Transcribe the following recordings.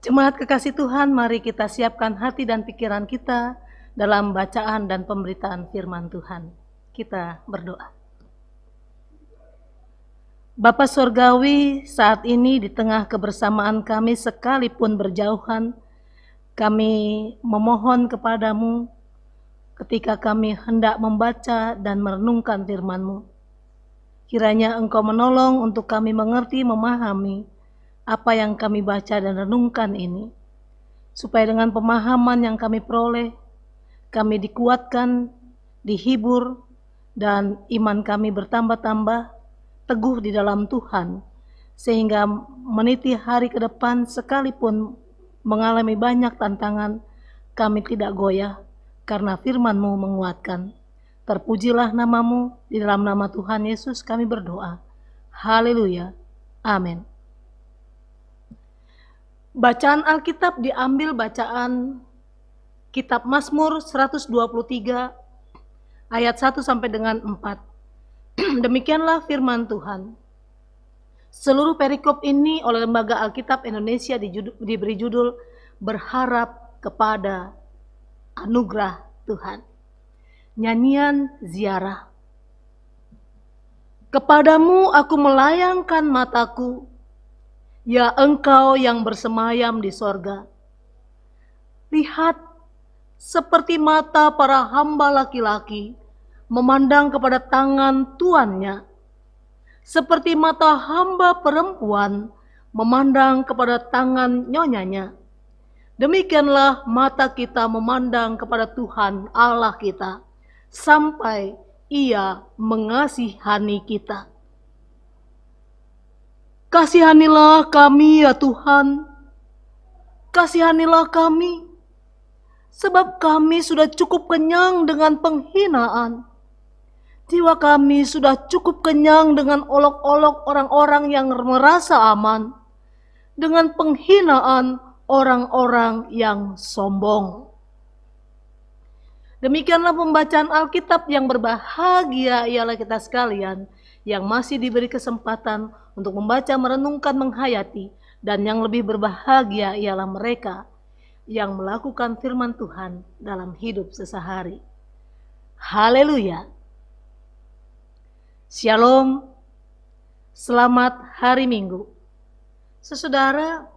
Jemaat kekasih Tuhan, mari kita siapkan hati dan pikiran kita dalam bacaan dan pemberitaan firman Tuhan. Kita berdoa. Bapa Surgawi, saat ini di tengah kebersamaan kami sekalipun berjauhan, kami memohon kepadamu ketika kami hendak membaca dan merenungkan firman-Mu. Kiranya Engkau menolong untuk kami mengerti, memahami apa yang kami baca dan renungkan ini, supaya dengan pemahaman yang kami peroleh, kami dikuatkan, dihibur, dan iman kami bertambah-tambah teguh di dalam Tuhan, sehingga meniti hari ke depan sekalipun mengalami banyak tantangan, kami tidak goyah karena firman-Mu menguatkan. Terpujilah nama-Mu, di dalam nama Tuhan Yesus kami berdoa. Haleluya. Amin. Bacaan Alkitab diambil bacaan Kitab Mazmur 123 ayat 1 sampai dengan 4. Demikianlah firman Tuhan. Seluruh perikop ini oleh Lembaga Alkitab Indonesia diberi judul Berharap kepada Anugerah Tuhan. Nyanyian ziarah. Kepadamu aku melayangkan mataku, ya Engkau yang bersemayam di sorga. Lihat, seperti mata para hamba laki-laki memandang kepada tangan tuannya, seperti mata hamba perempuan memandang kepada tangan nyonyanya. Demikianlah mata kita memandang kepada Tuhan Allah kita, sampai Ia mengasihani kita. Kasihanilah kami ya Tuhan, kasihanilah kami, sebab kami sudah cukup kenyang dengan penghinaan. Jiwa kami sudah cukup kenyang dengan olok-olok orang-orang yang merasa aman, dengan penghinaan orang-orang yang sombong. Demikianlah pembacaan Alkitab. Yang berbahagia ialah kita sekalian yang masih diberi kesempatan untuk membaca, merenungkan, menghayati, dan yang lebih berbahagia ialah mereka yang melakukan firman Tuhan dalam hidup sehari-hari. Haleluya. Shalom, selamat hari Minggu. Saudara,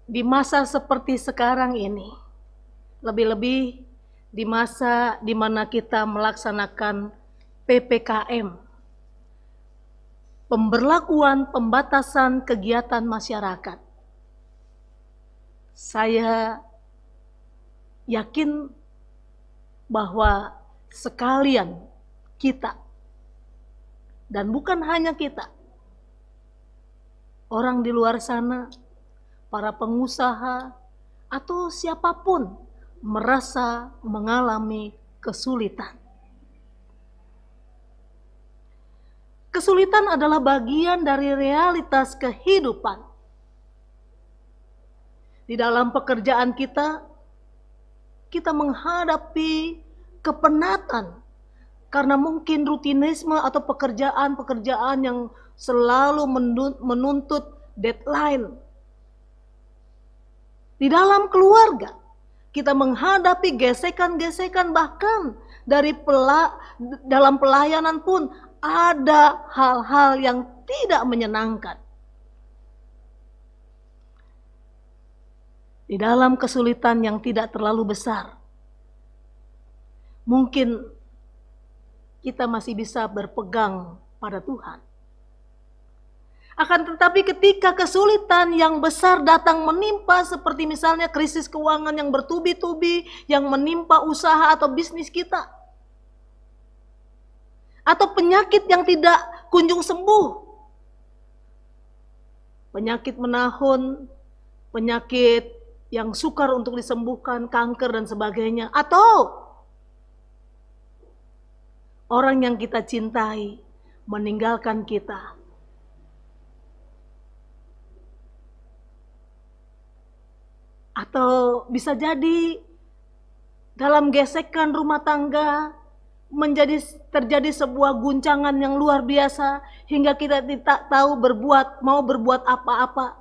di masa seperti sekarang ini, lebih-lebih di masa di mana kita melaksanakan PPKM, pemberlakuan pembatasan kegiatan masyarakat, saya yakin bahwa sekalian kita, dan bukan hanya kita, orang di luar sana, para pengusaha, atau siapapun merasa mengalami kesulitan. Kesulitan adalah bagian dari realitas kehidupan. Di dalam pekerjaan kita menghadapi kepenatan, karena mungkin rutinisme atau pekerjaan-pekerjaan yang selalu menuntut deadline. Di dalam keluarga, kita menghadapi gesekan-gesekan, bahkan dalam pelayanan pun ada hal-hal yang tidak menyenangkan. Di dalam kesulitan yang tidak terlalu besar, mungkin kita masih bisa berpegang pada Tuhan. Akan tetapi ketika kesulitan yang besar datang menimpa, seperti misalnya krisis keuangan yang bertubi-tubi yang menimpa usaha atau bisnis kita, atau penyakit yang tidak kunjung sembuh, penyakit menahun, penyakit yang sukar untuk disembuhkan, kanker dan sebagainya, atau orang yang kita cintai meninggalkan kita, atau bisa jadi dalam gesekan rumah tangga terjadi sebuah guncangan yang luar biasa hingga kita tidak tahu mau berbuat apa-apa.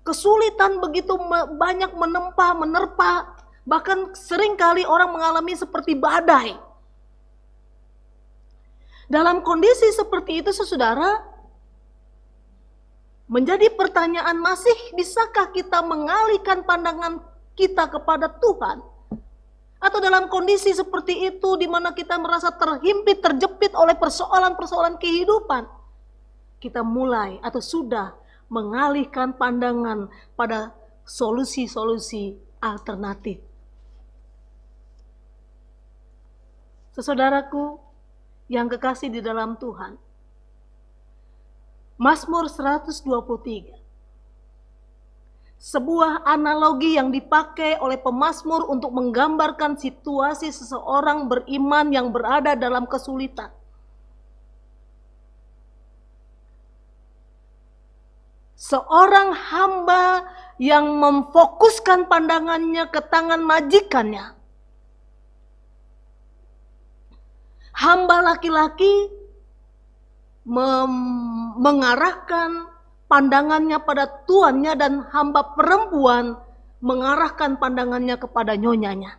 Kesulitan begitu banyak menerpa, bahkan seringkali orang mengalami seperti badai. Dalam kondisi seperti itu, saudara, menjadi pertanyaan, masih bisakah kita mengalihkan pandangan kita kepada Tuhan? Atau dalam kondisi seperti itu di mana kita merasa terhimpit, terjepit oleh persoalan-persoalan kehidupan, kita mulai atau sudah mengalihkan pandangan pada solusi-solusi alternatif. Saudaraku yang kekasih di dalam Tuhan, Mazmur 123, sebuah analogi yang dipakai oleh pemazmur untuk menggambarkan situasi seseorang beriman yang berada dalam kesulitan. Seorang hamba yang memfokuskan pandangannya ke tangan majikannya. Hamba laki-laki mengarahkan pandangannya pada tuannya, dan hamba perempuan mengarahkan pandangannya kepada nyonyanya.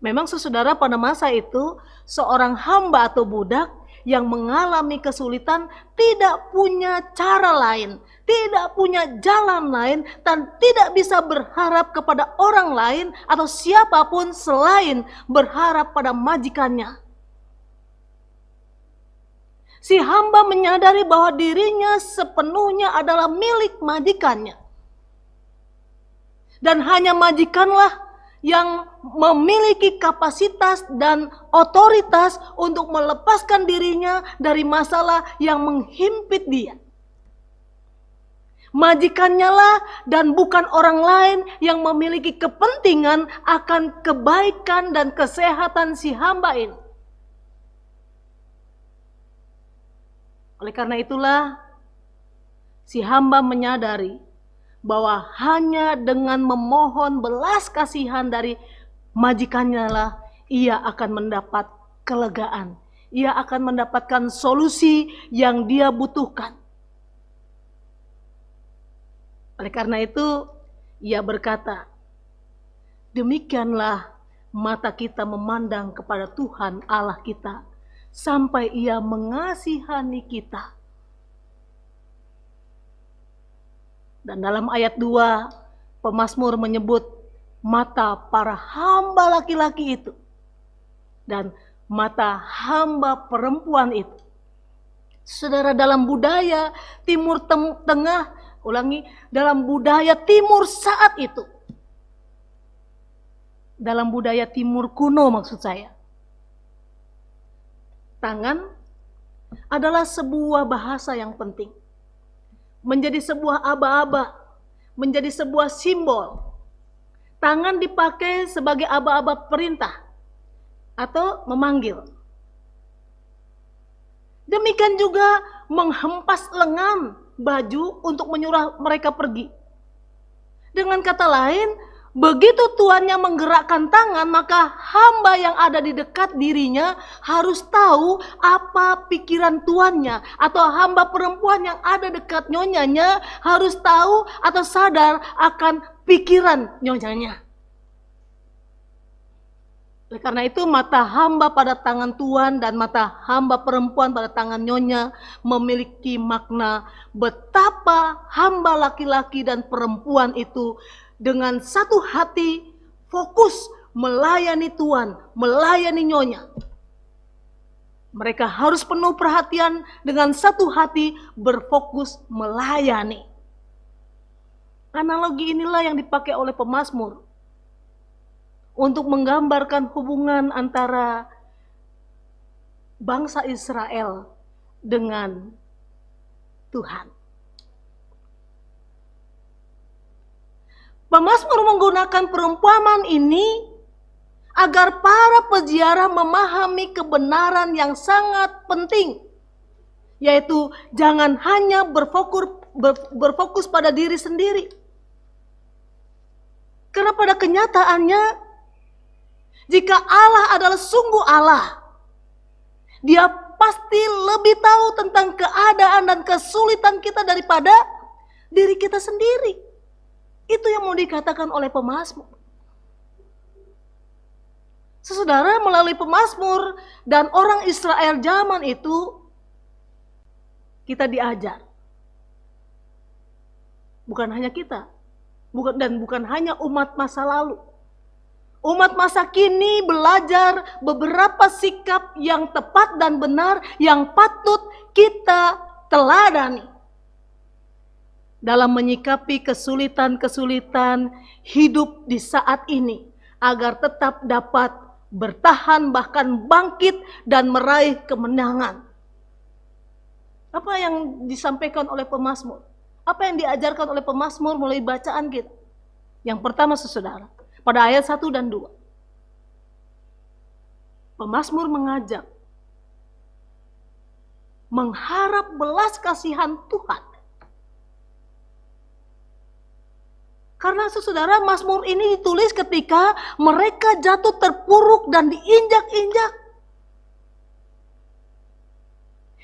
Memang saudara, pada masa itu seorang hamba atau budak yang mengalami kesulitan tidak punya cara lain, tidak punya jalan lain, dan tidak bisa berharap kepada orang lain atau siapapun selain berharap pada majikannya. Si hamba menyadari bahwa dirinya sepenuhnya adalah milik majikannya. Dan hanya majikanlah yang memiliki kapasitas dan otoritas untuk melepaskan dirinya dari masalah yang menghimpit dia. Majikannya lah dan bukan orang lain yang memiliki kepentingan akan kebaikan dan kesehatan si hamba ini. Oleh karena itulah, si hamba menyadari bahwa hanya dengan memohon belas kasihan dari majikannya lah ia akan mendapat kelegaan. Ia akan mendapatkan solusi yang dia butuhkan. Oleh karena itu, ia berkata, demikianlah mata kita memandang kepada Tuhan Allah kita, sampai ia mengasihani kita. Dan dalam ayat 2, pemazmur menyebut mata para hamba laki-laki itu dan mata hamba perempuan itu. Saudara, dalam budaya Timur Tengah, dalam budaya Timur saat itu, dalam budaya Timur kuno maksud saya, tangan adalah sebuah bahasa yang penting. Menjadi sebuah aba-aba, menjadi sebuah simbol. Tangan dipakai sebagai aba-aba perintah atau memanggil. Demikian juga menghempas lengan baju untuk menyuruh mereka pergi. Dengan kata lain, begitu tuannya menggerakkan tangan, maka hamba yang ada di dekat dirinya harus tahu apa pikiran tuannya, atau hamba perempuan yang ada dekat nyonyanya harus tahu atau sadar akan pikiran nyonyanya. Oleh karena itu, mata hamba pada tangan tuan dan mata hamba perempuan pada tangan nyonya memiliki makna betapa hamba laki-laki dan perempuan itu dengan satu hati fokus melayani tuan, melayani nyonya. Mereka harus penuh perhatian dengan satu hati berfokus melayani. Analogi inilah yang dipakai oleh pemazmur untuk menggambarkan hubungan antara bangsa Israel dengan Tuhan. Pemazmur menggunakan perumpamaan ini agar para peziarah memahami kebenaran yang sangat penting, yaitu jangan hanya berfokus pada diri sendiri. Karena pada kenyataannya, jika Allah adalah sungguh Allah, Dia pasti lebih tahu tentang keadaan dan kesulitan kita daripada diri kita sendiri. Itu yang mau dikatakan oleh pemazmur. Saudara, melalui pemazmur dan orang Israel zaman itu, kita diajar. Bukan hanya kita, bukan hanya umat masa lalu. Umat masa kini belajar beberapa sikap yang tepat dan benar yang patut kita teladani dalam menyikapi kesulitan-kesulitan hidup di saat ini, agar tetap dapat bertahan, bahkan bangkit dan meraih kemenangan. Apa yang disampaikan oleh pemazmur? Apa yang diajarkan oleh pemazmur melalui bacaan kita? Yang pertama, saudara, pada ayat 1 dan 2. Pemazmur mengajak mengharap belas kasihan Tuhan. Karena saudara, mazmur ini ditulis ketika mereka jatuh terpuruk dan diinjak-injak.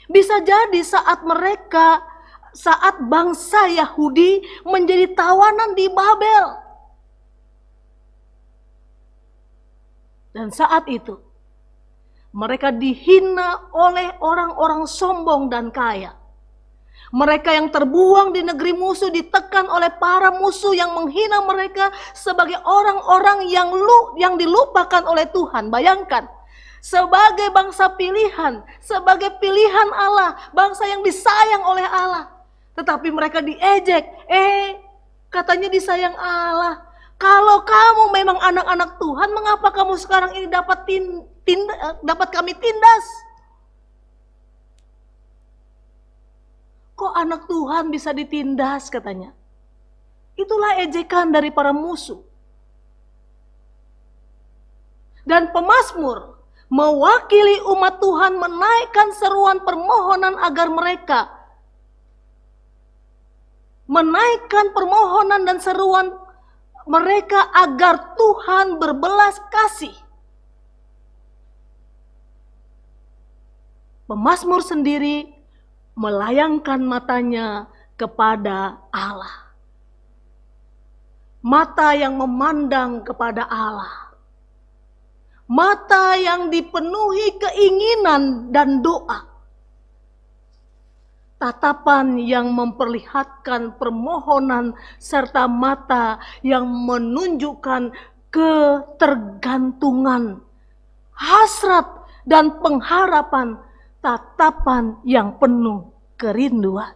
Bisa jadi saat bangsa Yahudi menjadi tawanan di Babel. Dan saat itu mereka dihina oleh orang-orang sombong dan kaya. Mereka yang terbuang di negeri musuh ditekan oleh para musuh yang menghina mereka sebagai orang-orang yang dilupakan oleh Tuhan. Bayangkan, sebagai bangsa pilihan, sebagai pilihan Allah, bangsa yang disayang oleh Allah. Tetapi mereka diejek. Katanya disayang Allah. Kalau kamu memang anak-anak Tuhan, mengapa kamu sekarang ini dapat kami tindas? Kok anak Tuhan bisa ditindas, katanya. Itulah ejekan dari para musuh. Dan pemazmur mewakili umat Tuhan menaikkan seruan permohonan agar menaikkan permohonan dan seruan mereka agar Tuhan berbelas kasih. Pemazmur sendiri melayangkan matanya kepada Allah. Mata yang memandang kepada Allah. Mata yang dipenuhi keinginan dan doa. Tatapan yang memperlihatkan permohonan serta mata yang menunjukkan ketergantungan, hasrat dan pengharapan. Tatapan yang penuh kerinduan.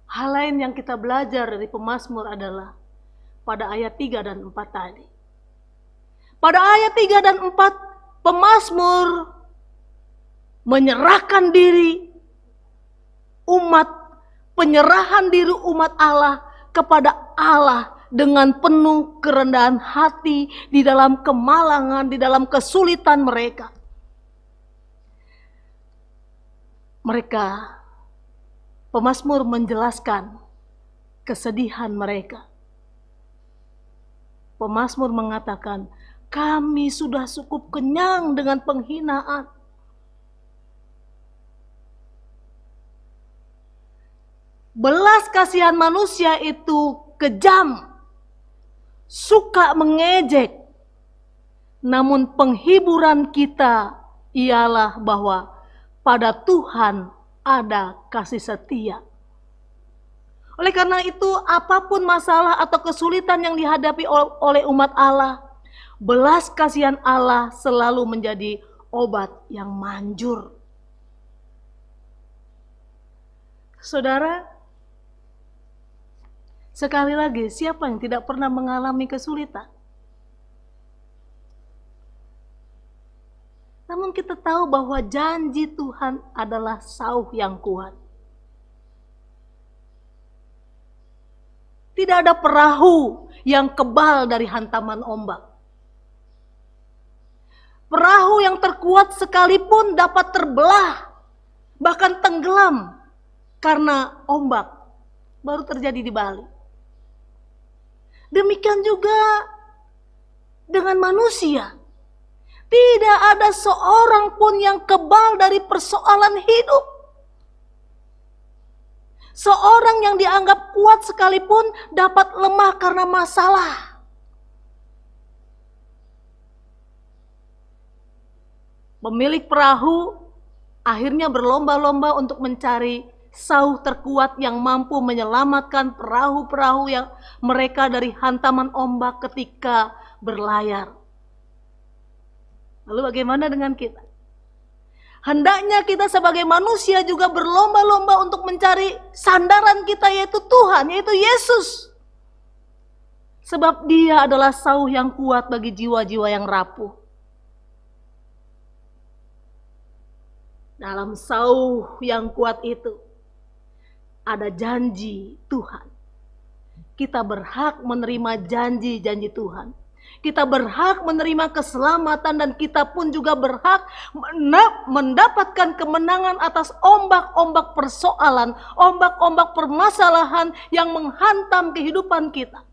Hal lain yang kita belajar dari pemazmur adalah pada ayat 3 dan 4 tadi. Pada ayat 3 dan 4, pemazmur menyerahkan diri penyerahan diri umat Allah kepada Allah dengan penuh kerendahan hati di dalam kemalangan, di dalam kesulitan mereka. Pemazmur menjelaskan kesedihan mereka. Pemazmur mengatakan, kami sudah cukup kenyang dengan penghinaan. Belas kasihan manusia itu kejam, suka mengejek. Namun penghiburan kita ialah bahwa pada Tuhan ada kasih setia. Oleh karena itu, apapun masalah atau kesulitan yang dihadapi oleh umat Allah, belas kasihan Allah selalu menjadi obat yang manjur. Saudara, sekali lagi, siapa yang tidak pernah mengalami kesulitan? Namun kita tahu bahwa janji Tuhan adalah sauh yang kuat. Tidak ada perahu yang kebal dari hantaman ombak. Perahu yang terkuat sekalipun dapat terbelah, bahkan tenggelam karena ombak baru terjadi di Bali. Demikian juga dengan manusia. Tidak ada seorang pun yang kebal dari persoalan hidup. Seorang yang dianggap kuat sekalipun dapat lemah karena masalah. Pemilik perahu akhirnya berlomba-lomba untuk mencari sauh terkuat yang mampu menyelamatkan perahu-perahu yang mereka dari hantaman ombak ketika berlayar. Lalu bagaimana dengan kita? Hendaknya kita sebagai manusia juga berlomba-lomba untuk mencari sandaran kita, yaitu Tuhan, yaitu Yesus. Sebab Dia adalah sauh yang kuat bagi jiwa-jiwa yang rapuh. Dalam sauh yang kuat itu ada janji Tuhan. Kita berhak menerima janji-janji Tuhan. Kita berhak menerima keselamatan dan kita pun juga berhak mendapatkan kemenangan atas ombak-ombak persoalan, ombak-ombak permasalahan yang menghantam kehidupan kita.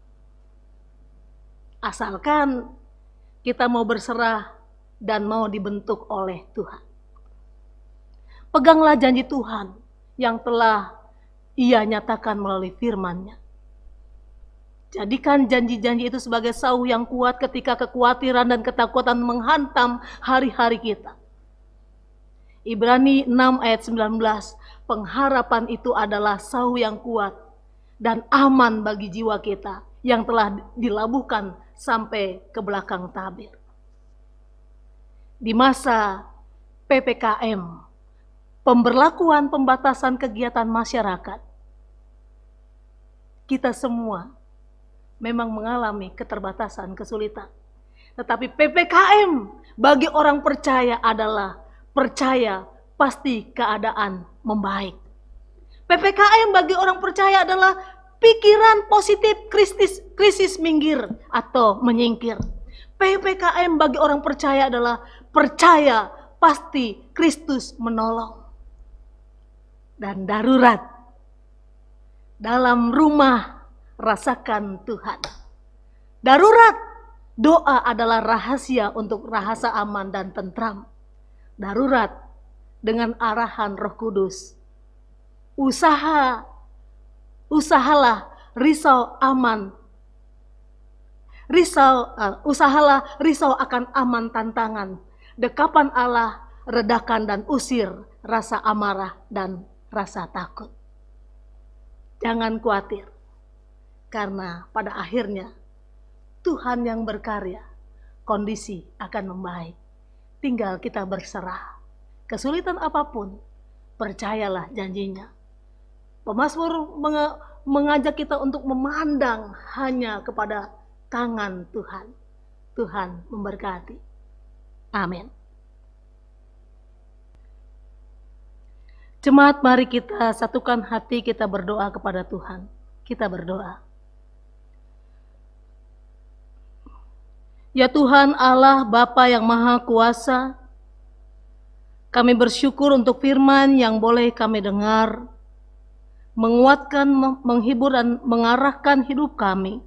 Asalkan kita mau berserah dan mau dibentuk oleh Tuhan. Peganglah janji Tuhan yang telah Ia nyatakan melalui firman-Nya. Jadikan janji-janji itu sebagai sauh yang kuat ketika kekhawatiran dan ketakutan menghantam hari-hari kita. Ibrani 6 ayat 19, pengharapan itu adalah sauh yang kuat dan aman bagi jiwa kita yang telah dilabuhkan sampai ke belakang tabir. Di masa PPKM, pemberlakuan pembatasan kegiatan masyarakat, kita semua memang mengalami keterbatasan, kesulitan. Tetapi PPKM bagi orang percaya adalah percaya pasti keadaan membaik. PPKM bagi orang percaya adalah pikiran positif krisis minggir atau menyingkir. PPKM bagi orang percaya adalah percaya pasti Kristus menolong. Dan darurat dalam rumah rasakan Tuhan. Darurat, doa adalah rahasia untuk rasa aman dan tentram. Darurat dengan arahan Roh Kudus. Usahalah risau aman. Usahalah risau akan aman tantangan. Dekapan Allah redakan dan usir rasa amarah dan rasa takut. Jangan khawatir. Karena pada akhirnya Tuhan yang berkarya, kondisi akan membaik. Tinggal kita berserah. Kesulitan apapun, percayalah janjinya. Pemazmur mengajak kita untuk memandang hanya kepada tangan Tuhan. Tuhan memberkati. Amin. Jemaat, mari kita satukan hati, kita berdoa kepada Tuhan. Kita berdoa. Ya Tuhan Allah Bapa yang Maha Kuasa, kami bersyukur untuk firman yang boleh kami dengar, menguatkan, menghibur dan mengarahkan hidup kami,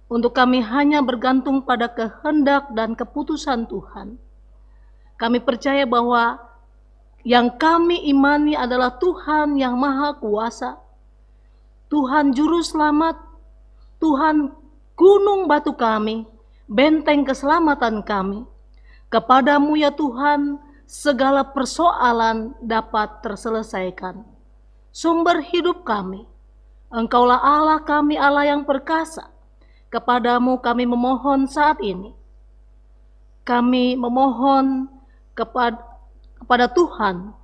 untuk kami hanya bergantung pada kehendak dan keputusan Tuhan. Kami percaya bahwa yang kami imani adalah Tuhan yang Maha Kuasa, Tuhan Juru Selamat, Tuhan gunung batu kami, benteng keselamatan kami. Kepadamu ya Tuhan, segala persoalan dapat terselesaikan. Sumber hidup kami, Engkaulah Allah kami, Allah yang perkasa. Kepadamu kami memohon saat ini. Kami memohon kepada Tuhan,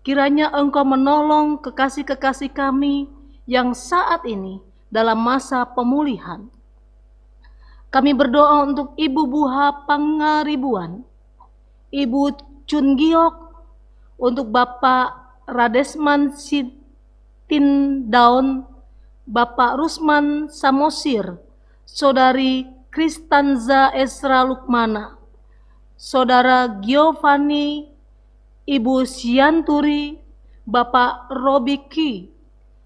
kiranya Engkau menolong kekasih-kekasih kami yang saat ini dalam masa pemulihan. Kami berdoa untuk Ibu Buha Pangaribuan, Ibu Chun Giok, untuk Bapak Radesman Sitindaun, Bapak Rusman Samosir, Saudari Kristanza Esra Lukmana, Saudara Giovanni, Ibu Sianturi, Bapak Robiki,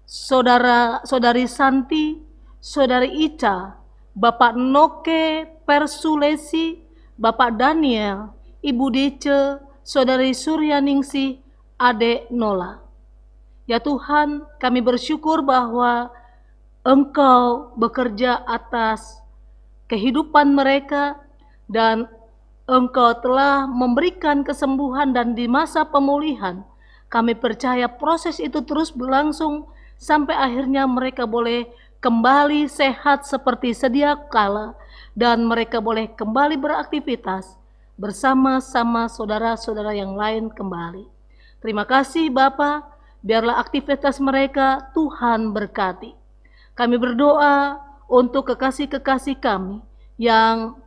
Saudari Santi, Saudari Ica, Bapak Noke Persulesi, Bapak Daniel, Ibu Dece, Saudari Suryaningsih, Adek Nola. Ya Tuhan, kami bersyukur bahwa Engkau bekerja atas kehidupan mereka dan Engkau telah memberikan kesembuhan, dan di masa pemulihan kami percaya proses itu terus berlangsung sampai akhirnya mereka boleh kembali sehat seperti sedia kala dan mereka boleh kembali beraktivitas bersama-sama saudara-saudara yang lain kembali. Terima kasih Bapa, biarlah aktivitas mereka Tuhan berkati. Kami berdoa untuk kekasih-kekasih kami yang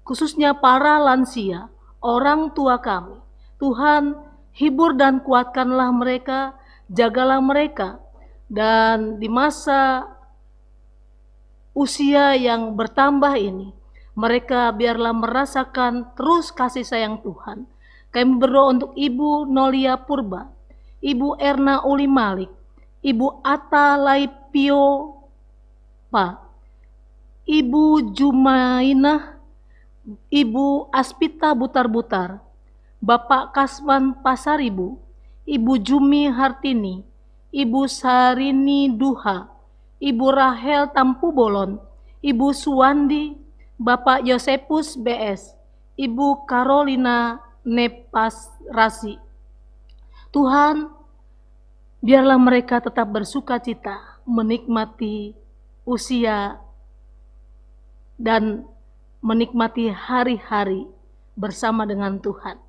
khususnya para lansia, orang tua kami. Tuhan, hibur dan kuatkanlah mereka, jagalah mereka, dan di masa usia yang bertambah ini, mereka biarlah merasakan terus kasih sayang Tuhan. Kami berdoa untuk Ibu Nolia Purba, Ibu Erna Uli Malik, Ibu Atta Laipio Pa, Ibu Jumainah, Ibu Aspita Butar-Butar, Bapak Kasman Pasaribu, Ibu Jumi Hartini, Ibu Sarini Duha, Ibu Rahel Tampu Bolon, Ibu Suwandi, Bapak Yosepus BS, Ibu Carolina Nepas Rasi. Tuhan, biarlah mereka tetap bersuka cita menikmati usia dan menikmati hari-hari bersama dengan Tuhan.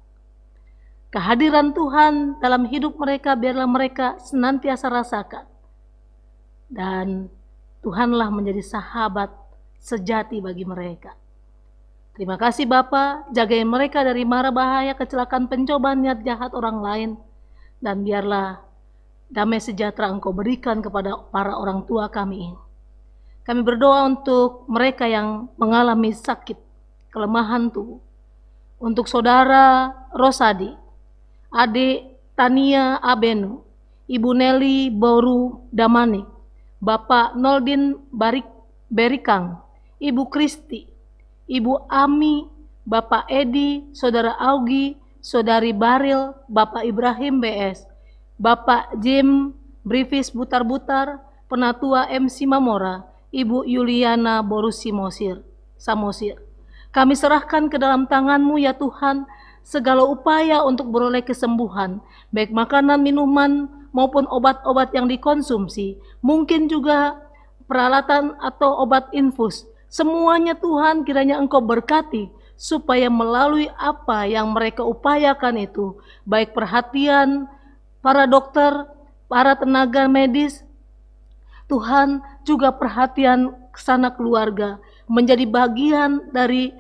Kehadiran Tuhan dalam hidup mereka biarlah mereka senantiasa rasakan. Dan Tuhanlah menjadi sahabat sejati bagi mereka. Terima kasih Bapa, jagain mereka dari mara bahaya, kecelakaan, pencobaan, niat jahat orang lain. Dan biarlah damai sejahtera Engkau berikan kepada para orang tua kami ini. Kami berdoa untuk mereka yang mengalami sakit, kelemahan tubuh. Untuk saudara Rosadi, adik Tania Abenu, Ibu Nelly Boru Damanik, Bapak Noldin Berikang, Ibu Kristi, Ibu Ami, Bapak Edi, Saudara Augie, Saudari Baril, Bapak Ibrahim BS, Bapak Jim Brivis Butar-Butar, Penatua MC Mamora, Ibu Yuliana Borusi Samosir. Kami serahkan ke dalam tangan-Mu ya Tuhan segala upaya untuk beroleh kesembuhan, baik makanan, minuman, maupun obat-obat yang dikonsumsi, mungkin juga peralatan atau obat infus. Semuanya Tuhan kiranya Engkau berkati, supaya melalui apa yang mereka upayakan itu, baik perhatian para dokter, para tenaga medis, Tuhan juga perhatian kesana keluarga, menjadi bagian dari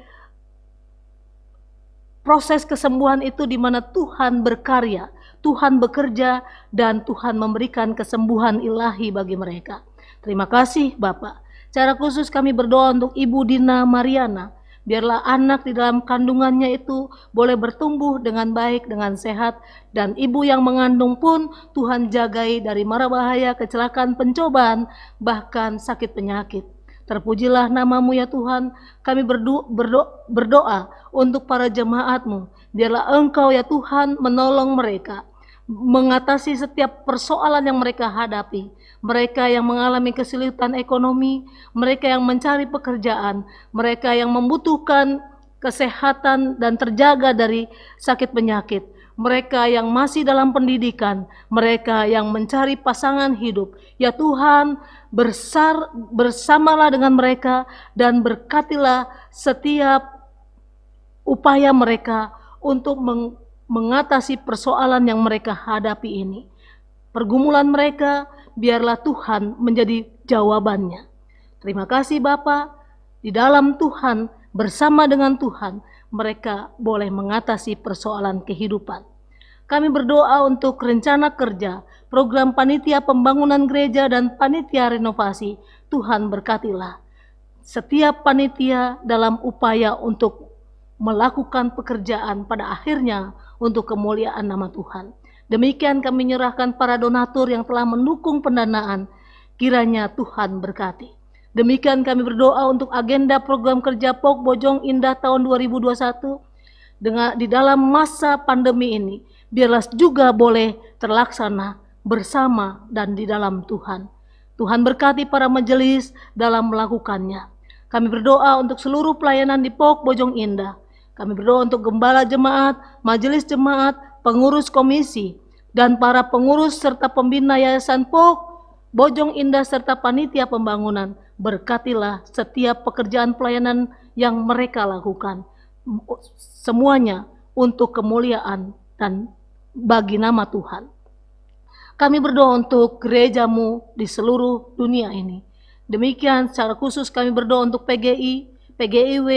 proses kesembuhan itu di mana Tuhan berkarya, Tuhan bekerja, dan Tuhan memberikan kesembuhan ilahi bagi mereka. Terima kasih Bapak. Secara khusus kami berdoa untuk Ibu Dina Mariana, biarlah anak di dalam kandungannya itu boleh bertumbuh dengan baik, dengan sehat, dan ibu yang mengandung pun Tuhan jagai dari mara bahaya, kecelakaan, pencobaan, bahkan sakit penyakit. Terpujilah nama-Mu ya Tuhan. Kami berdoa untuk para jemaat-Mu. Biarlah Engkau ya Tuhan menolong mereka, mengatasi setiap persoalan yang mereka hadapi. Mereka yang mengalami kesulitan ekonomi, mereka yang mencari pekerjaan, mereka yang membutuhkan kesehatan dan terjaga dari sakit penyakit, mereka yang masih dalam pendidikan, mereka yang mencari pasangan hidup. Ya Tuhan, bersamalah dengan mereka dan berkatilah setiap upaya mereka untuk mengatasi persoalan yang mereka hadapi ini. Pergumulan mereka, biarlah Tuhan menjadi jawabannya. Terima kasih Bapa, di dalam Tuhan, bersama dengan Tuhan, mereka boleh mengatasi persoalan kehidupan. Kami berdoa untuk rencana kerja, program panitia pembangunan gereja dan panitia renovasi. Tuhan berkatilah setiap panitia dalam upaya untuk melakukan pekerjaan pada akhirnya untuk kemuliaan nama Tuhan. Demikian kami menyerahkan para donatur yang telah mendukung pendanaan. Kiranya Tuhan berkati. Demikian kami berdoa untuk agenda program kerja POK Bojong Indah tahun 2021 di dalam masa pandemi ini. Biarlah juga boleh terlaksana bersama dan di dalam Tuhan. Tuhan berkati para majelis dalam melakukannya. Kami berdoa untuk seluruh pelayanan di POK Bojong Indah. Kami berdoa untuk gembala jemaat, majelis jemaat, pengurus komisi, dan para pengurus serta pembina Yayasan POK Bojong Indah serta panitia pembangunan. Berkatilah setiap pekerjaan pelayanan yang mereka lakukan. Semuanya untuk kemuliaan dan bagi nama Tuhan. Kami berdoa untuk gerejamu di seluruh dunia ini. Demikian secara khusus kami berdoa untuk PGI, PGIW,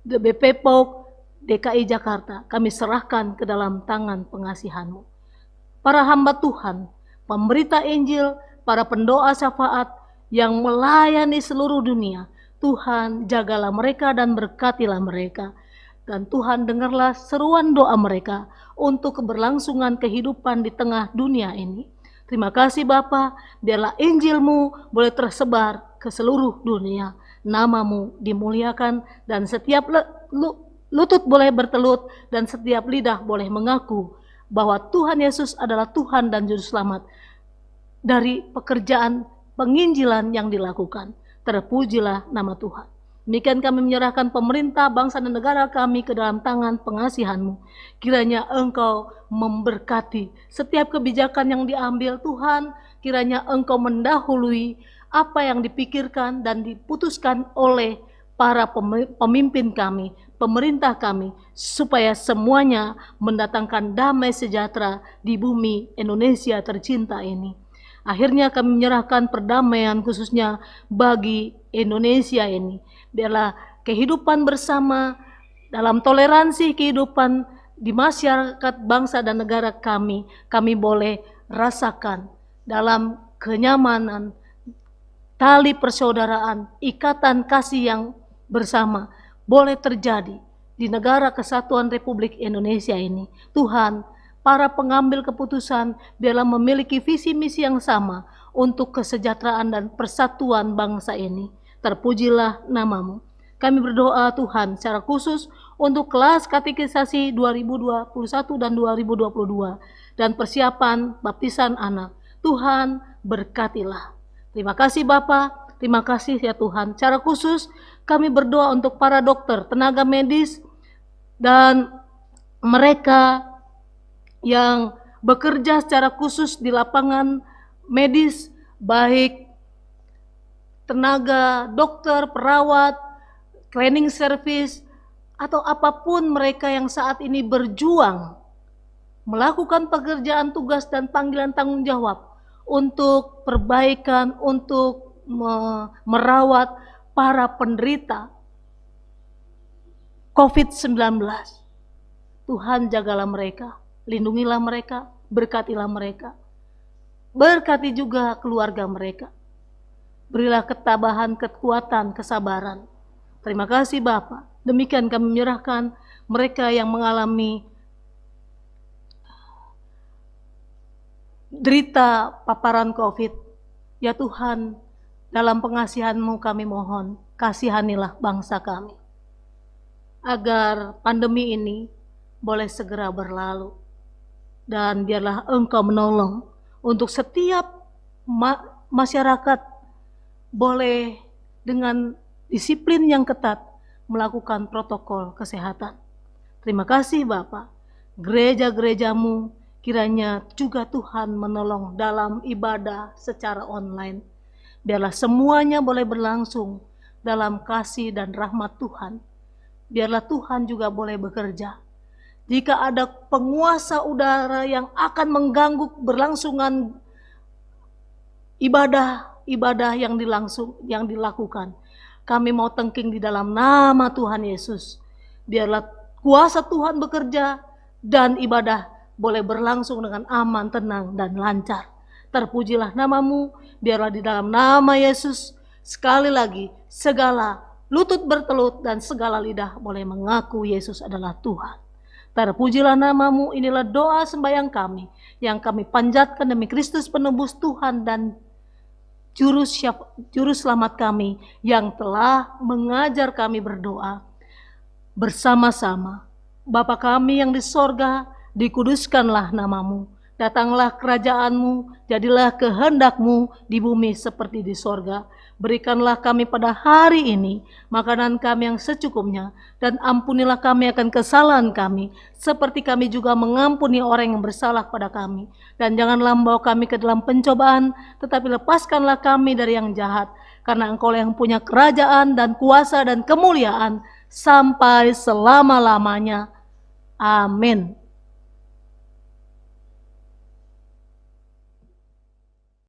BP POK, DKI Jakarta. Kami serahkan ke dalam tangan pengasihan-Mu. Para hamba Tuhan, pemberita Injil, para pendoa syafaat yang melayani seluruh dunia, Tuhan jagalah mereka dan berkatilah mereka. Dan Tuhan dengarlah seruan doa mereka untuk keberlangsungan kehidupan di tengah dunia ini. Terima kasih Bapa, biarlah Injil-Mu boleh tersebar ke seluruh dunia. Nama-Mu dimuliakan dan setiap lutut boleh bertelut dan setiap lidah boleh mengaku bahwa Tuhan Yesus adalah Tuhan dan Juru Selamat dari pekerjaan penginjilan yang dilakukan. Terpujilah nama Tuhan. Demikian kami menyerahkan pemerintah, bangsa dan negara kami ke dalam tangan pengasihan-Mu. Kiranya Engkau memberkati setiap kebijakan yang diambil Tuhan. Kiranya Engkau mendahului apa yang dipikirkan dan diputuskan oleh para pemimpin kami, pemerintah kami, supaya semuanya mendatangkan damai sejahtera di bumi Indonesia tercinta ini. Akhirnya kami menyerahkan perdamaian khususnya bagi Indonesia ini. Biarlah kehidupan bersama dalam toleransi kehidupan di masyarakat bangsa dan negara kami boleh rasakan dalam kenyamanan, tali persaudaraan, ikatan kasih yang bersama boleh terjadi di negara kesatuan Republik Indonesia ini. Tuhan, para pengambil keputusan biarlah memiliki visi misi yang sama untuk kesejahteraan dan persatuan bangsa ini. Terpujilah nama-Mu. Kami berdoa Tuhan secara khusus untuk kelas katekisasi 2021 dan 2022 dan persiapan baptisan anak. Tuhan berkatilah. Terima kasih Bapa, terima kasih ya Tuhan. Secara khusus kami berdoa untuk para dokter, tenaga medis dan mereka yang bekerja secara khusus di lapangan medis, baik tenaga dokter, perawat, cleaning service, atau apapun mereka yang saat ini berjuang melakukan pekerjaan tugas dan panggilan tanggung jawab untuk perbaikan, untuk merawat para penderita COVID-19. Tuhan jagalah mereka. Lindungilah mereka, berkatilah mereka. Berkati juga keluarga mereka. Berilah ketabahan, kekuatan, kesabaran. Terima kasih Bapa. Demikian kami menyerahkan mereka yang mengalami derita paparan COVID. Ya Tuhan, dalam pengasihan-Mu kami mohon, kasihanilah bangsa kami. Agar pandemi ini boleh segera berlalu. Dan biarlah Engkau menolong untuk setiap masyarakat boleh dengan disiplin yang ketat melakukan protokol kesehatan. Terima kasih Bapa. Gereja-gereja-Mu kiranya juga Tuhan menolong dalam ibadah secara online. Biarlah semuanya boleh berlangsung dalam kasih dan rahmat Tuhan. Biarlah Tuhan juga boleh bekerja. Jika ada penguasa udara yang akan mengganggu berlangsungan ibadah yang dilakukan, kami mau tengking di dalam nama Tuhan Yesus. Biarlah kuasa Tuhan bekerja dan ibadah boleh berlangsung dengan aman, tenang, dan lancar. Terpujilah nama-Mu, biarlah di dalam nama Yesus sekali lagi segala lutut bertelut dan segala lidah boleh mengaku Yesus adalah Tuhan. Terpujilah nama-Mu, inilah doa sembahyang kami yang kami panjatkan demi Kristus penebus Tuhan dan Juru selamat kami yang telah mengajar kami berdoa bersama-sama. Bapa kami yang di sorga, dikuduskanlah namamu. Datanglah kerajaanmu, jadilah kehendakmu di bumi seperti di sorga. Berikanlah kami pada hari ini makanan kami yang secukupnya, dan ampunilah kami akan kesalahan kami, seperti kami juga mengampuni orang yang bersalah pada kami. Dan janganlah membawa kami ke dalam pencobaan, tetapi lepaskanlah kami dari yang jahat, karena Engkau yang punya kerajaan dan kuasa dan kemuliaan sampai selama-lamanya. Amin.